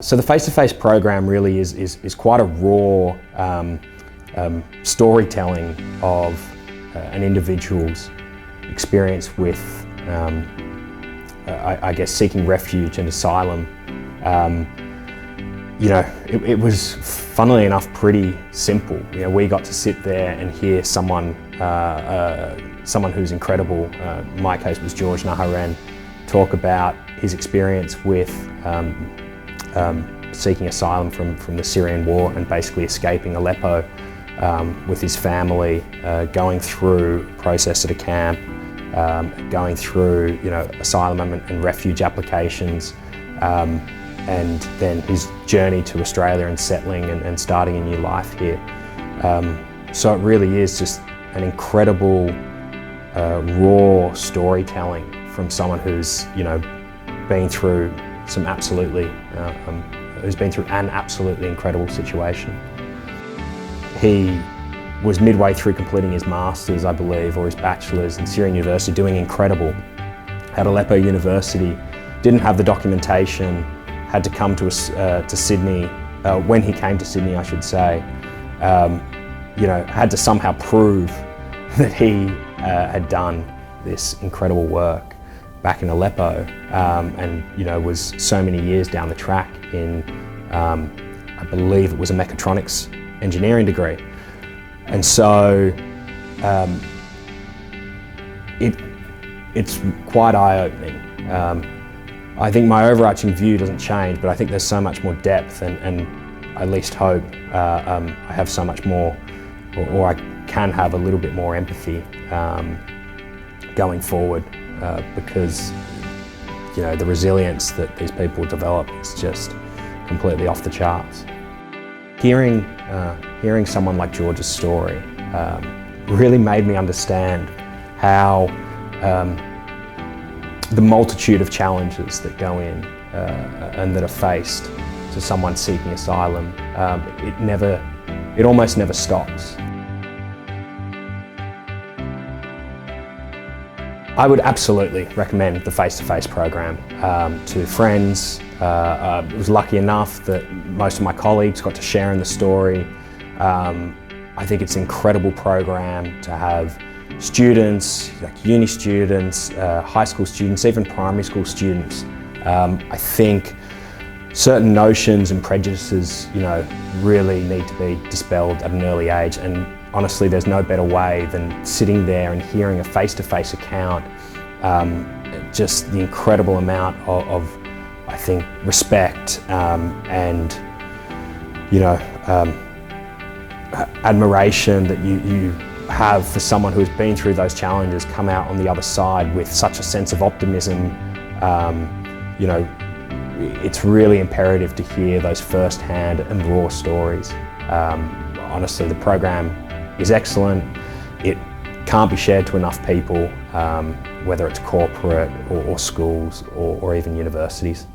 So the face-to-face program really is quite a raw storytelling of an individual's experience with, I guess, seeking refuge and asylum. It was, funnily enough, pretty simple. We got to sit there and hear someone who's incredible. In my case was George Naharen, talk about his experience with seeking asylum from the Syrian war and basically escaping Aleppo with his family, going through a process at a camp, going through asylum and refuge applications, and then his journey to Australia and settling and starting a new life here. So it really is just an incredible raw storytelling from someone who's been through some absolutely who's been through an absolutely incredible situation. He was midway through completing his Masters, I believe, or his Bachelor's in Syrian University, doing incredible at Aleppo University. Didn't have the documentation, had to come to Sydney, when he came to Sydney, I should say, had to somehow prove that he had done this incredible work back in Aleppo, and was so many years down the track in, I believe it was a mechatronics engineering degree. And so it's quite eye-opening. I think my overarching view doesn't change, but I think there's so much more depth, and I at least hope I have so much more, or I can have a little bit more empathy going forward, because the resilience that these people develop is just completely off the charts. Hearing someone like George's story really made me understand how the multitude of challenges that go in and that are faced to someone seeking asylum, it almost never stops. I would absolutely recommend the face-to-face program to friends. I was lucky enough that most of my colleagues got to share in the story. I think it's an incredible program to have students, like uni students, high school students, even primary school students. I think certain notions and prejudices, really need to be dispelled at an early age, and honestly, there's no better way than sitting there and hearing a face-to-face account, just the incredible amount of I think, respect and admiration that you have for someone who has been through those challenges, come out on the other side with such a sense of optimism. It's really imperative to hear those first-hand and raw stories. Honestly, the program is excellent. It can't be shared to enough people, whether it's corporate or schools or even universities.